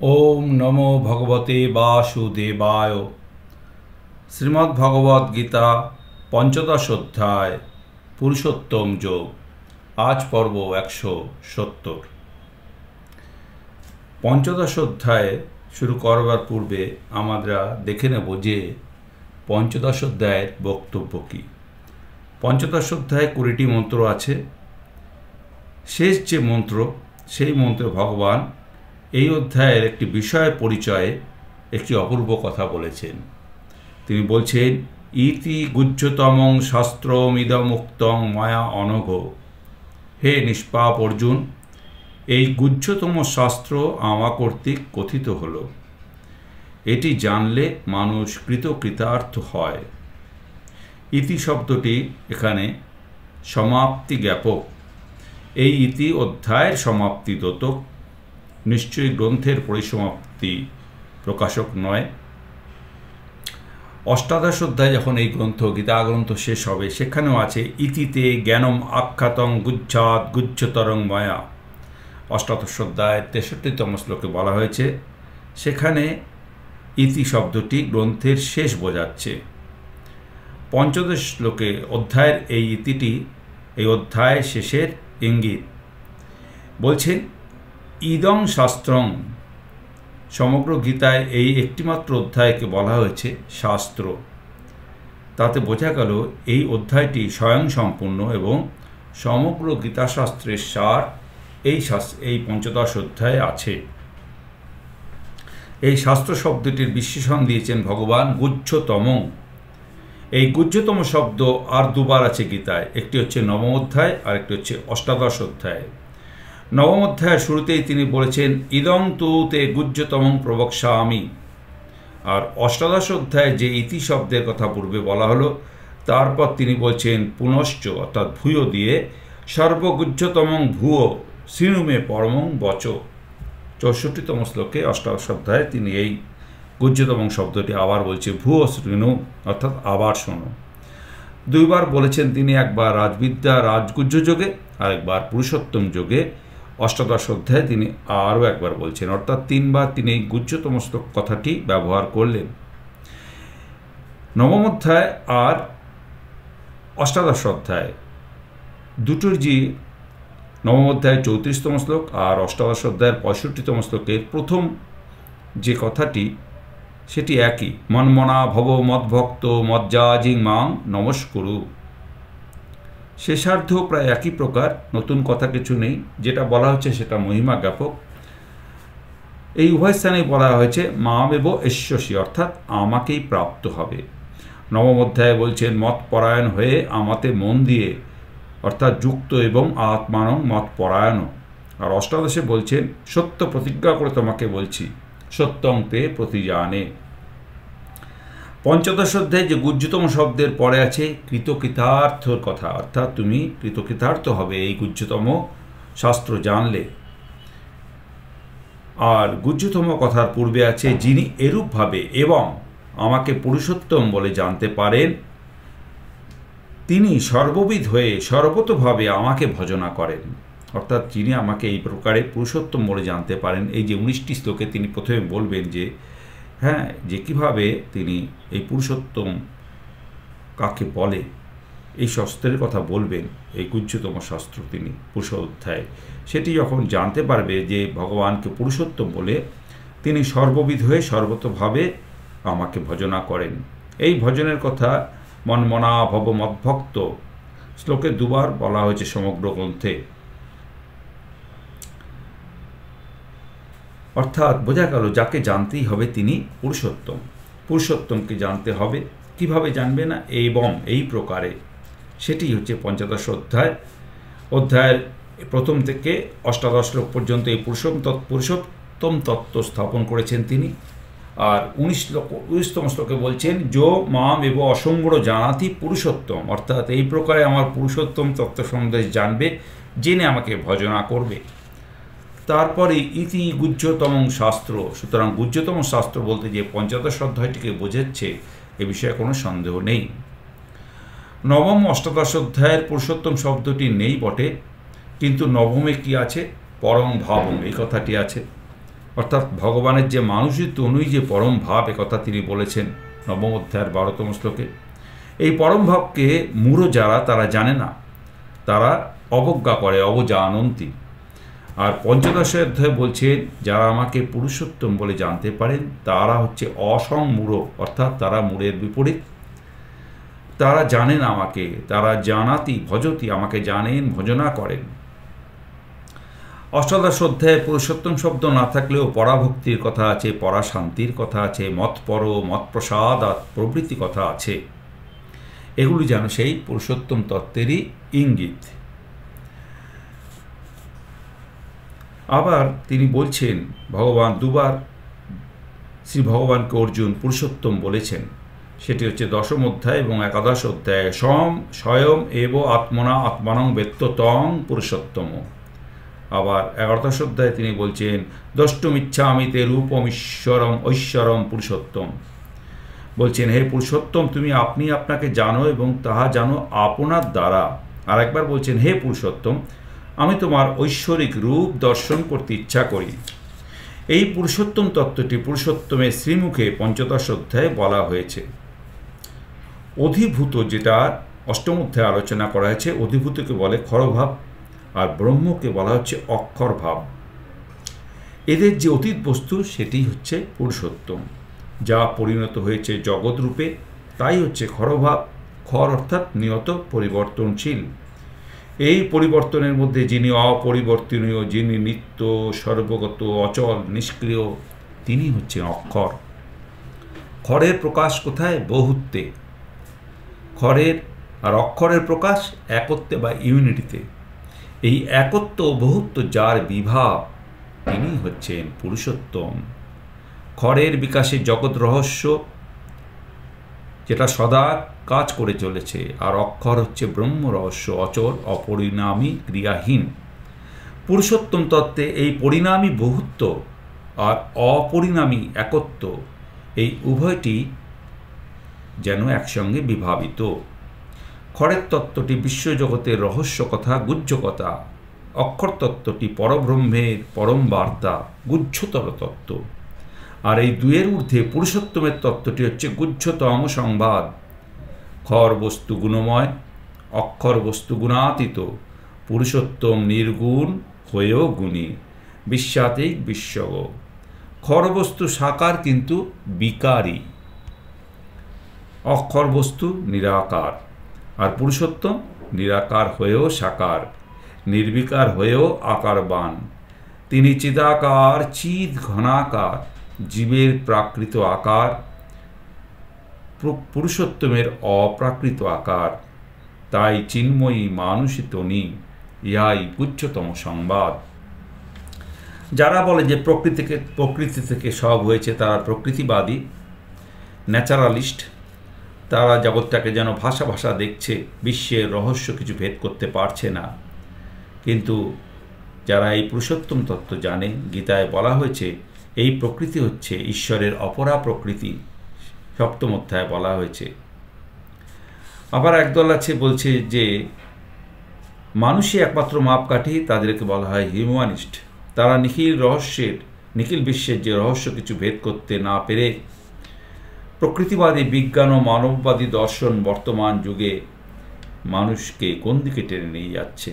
ओम नमो भगवते वासुदेवाय। श्रीमद् भगवद गीता पंचदश अध्याय पुरुषोत्तम योग। आज पर्व 170। पंचदश अध्याय शुरू करवार पूर्वे आमारा देखे नेब जे पंचदश अध्यायेर बक्तव्य की। पंचदश अध्याये 20टी मंत्र आछे। शेष जे मंत्र सेई मंत्रे भगवान এই অধ্যায়ের একটি বিষয় পরিচয়ে একটি অপূর্ব কথা বলেছেন। তিনি বলছেন, ইতি গুহ্যতমং শাস্ত্রমিদমুক্তং মায়া অনঘ। হে নিষ্পাপ অর্জুন, এই গুহ্যতম শাস্ত্র আমা কর্তৃক কথিত হল। এটি জানলে মানুষ কৃতকৃতার্থ হয়। ইতি শব্দটি এখানে সমাপ্তি জ্ঞাপক। এই ইতি অধ্যায়ের সমাপ্তি দ্যোতক, নিশ্চয়ই গ্রন্থের পরিসমাপ্তি প্রকাশক নয়। অষ্টাদশ অধ্যায় যখন এই গ্রন্থ গীতা গ্রন্থ শেষ হবে, সেখানেও আছে ইতিতে জ্ঞানম আখ্যাতং গুজ্জাত গুজ্জতরং মায়া। অষ্টাদশ অধ্যায় 63তম শ্লোকে বলা হয়েছে, সেখানে ইতি শব্দটি গ্রন্থের শেষ বোঝাচ্ছে। পঞ্চদশ শ্লোকে অধ্যায়ের এই ইতিটি এই অধ্যায় শেষের ইঙ্গিত। বলছেন, ইদং শাস্ত্রং। সমগ্র গীতায় এই একটিমাত্র অধ্যায়কে বলা হয়েছে শাস্ত্র। তাতে বোঝা গেল এই অধ্যায়টি স্বয়ং সম্পূর্ণ এবং সমগ্র গীতাশাস্ত্রের সার এই পঞ্চদশ অধ্যায়ে আছে। এই শাস্ত্র শব্দটির বিশেষণ দিয়েছেন ভগবান গুহ্যতম। এই গুহ্যতম শব্দ আর দুবার আছে গীতায়। একটি হচ্ছে নবম অধ্যায় আর একটি হচ্ছে অষ্টাদশ অধ্যায়। নবম অধ্যায়ের শুরুতেই তিনি বলেছেন, ইদং তু তে গুহ্যতমং প্রবক্ষ্যামি। আর অষ্টাদশ অধ্যায়ে যে ইতি শব্দের কথা পূর্বে বলা হলো, তারপর তিনি বলছেন পুনশ্চ অর্থাৎ ভূয় দিয়ে, সর্বগুহ্যতমং ভূয় শৃণুমে পরমং বচ। 64তম শ্লোকে অষ্টাদশ অধ্যায়ে তিনি এই গুহ্যতমং শব্দটি আবার বলছে, ভূয় শৃণু অর্থাৎ আবার শোনো। দুইবার বলেছেন তিনি, একবার রাজবিদ্যা রাজগুহ্য যোগে আর একবার পুরুষোত্তম যোগে। অষ্টাদশ অধ্যায়ে তিনি আরও একবার বলছেন, অর্থাৎ তিনবার তিনি এই গুহ্যতম কথাটি ব্যবহার করলেন। নবম অধ্যায় আর অষ্টাদশ অধ্যায় দুটোর যে নবম অধ্যায় 34তম শ্লোক আর অষ্টাদশ অধ্যায়ের 65তম শ্লোকের প্রথম যে কথাটি সেটি একই। মন্মনা ভব মদ্ভক্ত মজ্জাজিং মাং নমস্কুরু। শেষার্ধ প্রায় একই প্রকার, নতুন কথা কিছু নেই। যেটা বলা হচ্ছে সেটা মহিমা জ্ঞাপক। এই উভয় স্থানেই বলা হয়েছে মামেব এষ্যসি, অর্থাৎ আমাকেই প্রাপ্ত হবে। নবম অধ্যায়ে বলছেন মত পরায়ণ হয়ে আমাতে মন দিয়ে, অর্থাৎ যুক্ত এবং আত্মানং মত পরায়ণ। আর অষ্টাদশে বলছেন সত্য প্রতিজ্ঞা করে তোমাকে বলছি, সত্যং তে প্রতিজানে। পঞ্চদশ অধ্যায়ে যে গুহ্যতম শব্দের পরে আছে কৃতকৃতার্থর কথা, অর্থাৎ তুমি কৃতকৃতার্থ হবে এই গুহ্যতম শাস্ত্র জানলে। আর গুহ্যতম কথার পূর্বে আছে যিনি এরূপভাবে এবং আমাকে পুরুষোত্তম বলে জানতে পারেন, তিনি সর্ববিধ হয়ে সর্বতভাবে আমাকে ভজনা করেন। অর্থাৎ যিনি আমাকে এই প্রকারে পুরুষোত্তম বলে জানতে পারেন। এই যে 19টি শ্লোকে তিনি প্রথমে বলবেন যে যে কীভাবে তিনি এই পুরুষোত্তম কাকে বলে, এই শাস্ত্রের কথা বলবেন। এই গুহ্যতম শাস্ত্র তিনি পুরুষ অধ্যায়, সেটি যখন জানতে পারবে যে ভগবানকে পুরুষোত্তম বলে, তিনি সর্ববিধ হয়ে সর্বতভাবে আমাকে ভজনা করেন। এই ভজনের কথা মন্মনা ভব মদ্ভক্ত শ্লোকে দুবার বলা হয়েছে সমগ্র গ্রন্থে। অর্থাৎ বোঝা গেল যাকে জানতেই হবে তিনি পুরুষোত্তম। পুরুষোত্তমকে জানতে হবে। কিভাবে জানবে না, এবং এই প্রকারে। সেটি হচ্ছে পঞ্চদশ অধ্যায়। অধ্যায়ের প্রথম থেকে অষ্টাদশ শ্লোক পর্যন্ত এই পুরুষোত্তম তত্ত্ব স্থাপন করেছেন তিনি। আর 19তম শ্লোকে বলছেন যো মাম এব অসংগ্র জানাতি পুরুষোত্তম, অর্থাৎ এই প্রকারে আমার পুরুষোত্তম তত্ত্ব সম্বন্ধে জানবে, জেনে আমাকে ভজনা করবে। তারপরে ইতি গুহ্যতম শাস্ত্র। সুতরাং গুহ্যতম শাস্ত্র বলতে যে পঞ্চদশ অধ্যায়টিকে বোঝাচ্ছে এ বিষয়ে কোনো সন্দেহ নেই। নবম অষ্টাদশ অধ্যায়ের পুরুষোত্তম শব্দটি নেই বটে, কিন্তু নবমে কি আছে, পরং ভাবং এই কথাটি আছে। অর্থাৎ ভগবানের যে মানুষের তনুই যে পরম ভাব, একথা তিনি বলেছেন নবম অধ্যায়ের 12তম শ্লোকে। এই পরম ভাবকে মূঢ় যারা, তারা জানে না, তারা অবজ্ঞা করে, অবজানন্তি। আর 15 অধ্যায় বলছেন, যারা আমাকে পুরুষোত্তম বলে জানতে পারেন তারা হচ্ছে অসংমূঢ়, অর্থাৎ তারা মূঢ়ের বিপরীত। তারা জানেন আমাকে, তারা জানাতি ভজতি, আমাকে জানেন, ভজনা করেন। 18 অধ্যায়ে পুরুষোত্তম শব্দ না থাকলেও পরাভক্তির কথা আছে, পরাশান্তির কথা আছে, মৎপর, মৎপ্রসাদ প্রভৃতি কথা আছে। এগুলি যেন সেই পুরুষোত্তম তত্ত্বেরই ইঙ্গিত। আবার তিনি বলছেন, ভগবান দুবার শ্রী ভগবানকে অর্জুন পুরুষোত্তম বলেছেন। সেটি হচ্ছে 10ম অধ্যায় এবং 11 অধ্যায়। স্বয়ং এব আত্মনা আত্মানং বেত্ত তং পুরুষোত্তম। আবার 11 অধ্যায়ে তিনি বলছেন, দ্রষ্টুমিচ্ছামি তে রূপম ঈশ্বরম ঐশ্বরম পুরুষোত্তম। বলছেন, হে পুরুষোত্তম, তুমি আপনি আপনাকে জানো এবং তাহা জানো আপনার দ্বারা। আর একবার বলছেন, হে পুরুষোত্তম, আমি তোমার ঐশ্বরিক রূপ দর্শন করতে ইচ্ছা করি। এই পুরুষোত্তম তত্ত্বটি পুরুষোত্তমের শ্রীমুখে 15 অধ্যায়ে বলা হয়েছে। অধিভূত, যেটা 8ম অধ্যায়ে আলোচনা করা হয়েছে, অধিভূতকে বলে ক্ষরভাব, আর ব্রহ্মকে বলা হচ্ছে অক্ষর ভাব। এদের যে অতীত বস্তু সেটি হচ্ছে পুরুষোত্তম, যা পরিণত হয়েছে জগৎ রূপে, তাই হচ্ছে ক্ষরভাব। ক্ষর অর্থাৎ নিয়ত পরিবর্তনশীল। এই পরিবর্তনের মধ্যে যিনি অপরিবর্তনীয়, যিনি নিত্য, সর্বগত, অচল, নিষ্ক্রিয়, তিনি হচ্ছেন অক্ষর। ক্ষরের প্রকাশ কোথায়? বহুত্বে। ক্ষরের আর অক্ষরের প্রকাশ একত্বে বা ইউনিটিতে। এই একত্ব ও বহুত্ব যার বিভাব, তিনি হচ্ছেন পুরুষোত্তম। ক্ষরের বিকাশে জগৎ রহস্য, যেটা সদা কাজ করে চলেছে, আর অক্ষর হচ্ছে ব্রহ্ম রহস্য, অচল, অপরিণামী, ক্রিয়াহীন। পুরুষোত্তম তত্ত্বে এই পরিণামী বহুত্ব আর অপরিণামী একত্ব, এই উভয়টি যেন একসঙ্গে বিভাবিত। ক্ষরের তত্ত্বটি বিশ্বজগতের রহস্য কথা, গুহ্য কথা। অক্ষর তত্ত্বটি পরব্রহ্মের পরম বার্তা, গুহ্যতর তত্ত্ব। আর এই দুয়ের ঊর্ধ্বে পুরুষোত্তমের তত্ত্বটি হচ্ছে গুহ্যতম সংবাদ। ক্ষর বস্তু গুণময়, অক্ষর বস্তু গুণাতীত। পুরুষোত্তম নির্গুণ হয়েও গুণী, বিশ্বাতেই বিশ্বগ। ক্ষর বস্তু সাকার কিন্তু বিকারী, অক্ষর বস্তু নিরাকার। আর পুরুষোত্তম নিরাকার হয়েও সাকার, নির্বিকার হয়েও আকারবান। তিনি চিদাকার, চিদ ঘনাকার, জীবের প্রাকৃত আকার, পুরুষোত্তমের অপ্রাকৃত আকার। তাই চিন্ময়ী মানুষই তনি, ইহাই উচ্চতম সংবাদ। যারা বলে যে প্রকৃতি থেকে সব হয়েছে, তারা প্রকৃতিবাদী, ন্যাচারালিস্ট। তারা জগৎটাকে যেন ভাষা ভাষা দেখছে, বিশ্বের রহস্য কিছু ভেদ করতে পারছে না। কিন্তু যারা এই পুরুষোত্তম তত্ত্ব জানে, গীতায় বলা হয়েছে এই প্রকৃতি হচ্ছে ঈশ্বরের অপরা প্রকৃতি, 7ম অধ্যায়ে বলা হয়েছে। আবার একদল আছে বলছে যে মানুষই একমাত্র মাপকাঠি, তাদেরকে বলা হয় হিউম্যানিস্ট। তারা নিখিল বিশ্বের যে রহস্য কিছু ভেদ করতে না পেরে প্রকৃতিবাদী বিজ্ঞান ও মানববাদী দর্শন বর্তমান যুগে মানুষকে কোন দিকে টেনে নিয়ে যাচ্ছে,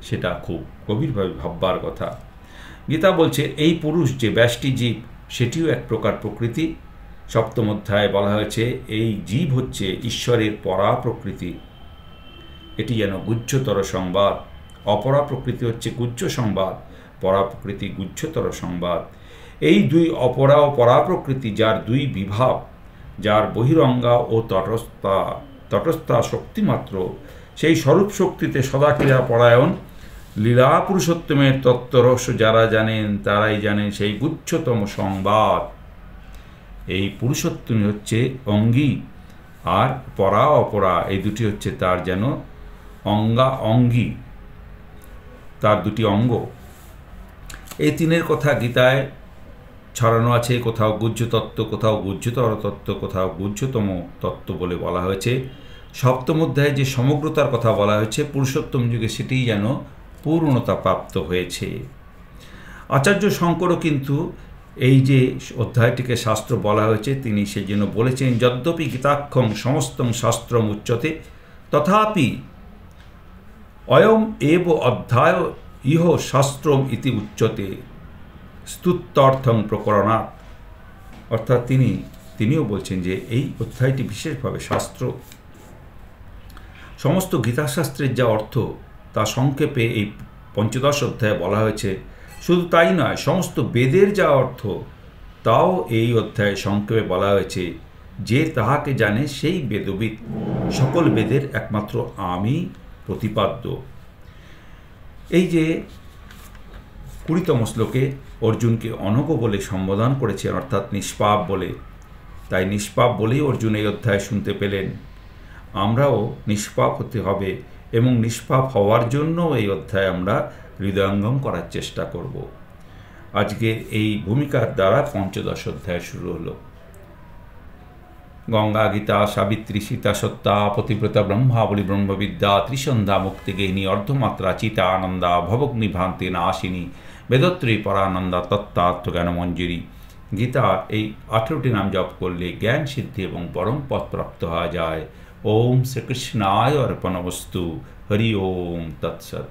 সেটা খুব গভীরভাবে ভাববার কথা। গীতা বলছে এই পুরুষ যে ব্যষ্টি জীব, সেটিও এক প্রকার প্রকৃতি। 7ম অধ্যায়ে বলা হয়েছে এই জীব হচ্ছে ঈশ্বরের পরা প্রকৃতি। এটি যেন গুহ্যতর সংবাদ। অপরা প্রকৃতি হচ্ছে গুহ্য সংবাদ, পরা প্রকৃতি গুহ্যতর সংবাদ। এই দুই অপরা ও পরা প্রকৃতি, যার দুই বিভাব, যার বহিরঙ্গা ও তটস্থা শক্তিমাত্র, সেই স্বরূপ শক্তিতে সদাক্রিয়া পরায়ণ লীলা পুরুষোত্তমের তত্ত্বরহস্য যারা জানেন, তারাই জানেন সেই গুচ্ছতম সংবাদ। এই পুরুষোত্তমই হচ্ছে অঙ্গী, আর পরা অপরা এই দুটি হচ্ছে তার যেন অঙ্গী, তার দুটি অঙ্গ। এই তিনের কথা গীতায় ছড়ানো আছে। কোথাও গুহ্য তত্ত্ব, কোথাও গুহ্যতর তত্ত্ব, কোথাও গুহ্যতম তত্ত্ব বলে বলা হয়েছে। 7ম অধ্যায়ে যে সমগ্রতার কথা বলা হয়েছে পুরুষোত্তম যুগে, সেটিই যেন পূর্ণতা প্রাপ্ত হয়েছে। আচার্য শঙ্করও কিন্তু এই যে অধ্যায়টিকে শাস্ত্র বলা হয়েছে তিনি সেই জন্য বলেছেন, যদ্যপি গীতাক্ষং সমস্তং শাস্ত্রম উচ্যতে তথাপি অয়ম এব অধ্যায় ইহ শাস্ত্রম ইতি উচ্যতে স্তুত্যর্থং প্রকরণাৎ। অর্থাৎ তিনিও বলছেন যে এই অধ্যায়টি বিশেষভাবে শাস্ত্র, সমস্ত গীতাশাস্ত্রের যা অর্থ তা সংক্ষেপে এই পঞ্চদশ অধ্যায়ে বলা হয়েছে। শুধু তাই নয়, সমস্ত বেদের যা অর্থ তাও এই অধ্যায়ে সংক্ষেপে বলা হয়েছে। যে তাহাকে জানে সেই বেদবিদ, সকল বেদের একমাত্র আমি প্রতিপাদ্য। এই যে 20তম শ্লোকে অর্জুনকে অনঘ বলে সম্বোধন করেছেন, অর্থাৎ নিষ্পাপ বলে, তাই নিষ্পাপ বলেই অর্জুন এই অধ্যায় শুনতে পেলেন। আমরাও নিষ্পাপ হতে হবে এবং নিষ্পাপ হওয়ার জন্য এই অধ্যায় আমরা হৃদয়ঙ্গম করার চেষ্টা করব। আজকে এই ভূমিকার দ্বারা পঞ্চদশ অধ্যায় শুরু হলো। গঙ্গা, গীতা, সাবিত্রী, সীতা, সত্তা, পতিব্রতা, ব্রহ্মাবলী, ব্রহ্মবিদ্যা, ত্রিসন্ধ্যা, মুক্তিগেহিনী, অর্ধমাত্রা, চিতা, আনন্দা, ভবগ্নি ভ্রান্তি নাশিনী, বেদত্রী, পরানন্দা, তত্ত্বাত্মজ্ঞান মঞ্জুরি। গীতা এই 18টি নাম জপ করলে জ্ঞান সিদ্ধি এবং পরম পথ প্রাপ্ত হওয়া যায়। ওম শ্রীকৃষ্ণায় অর্পণমস্তু। হরি ওম তৎসৎ।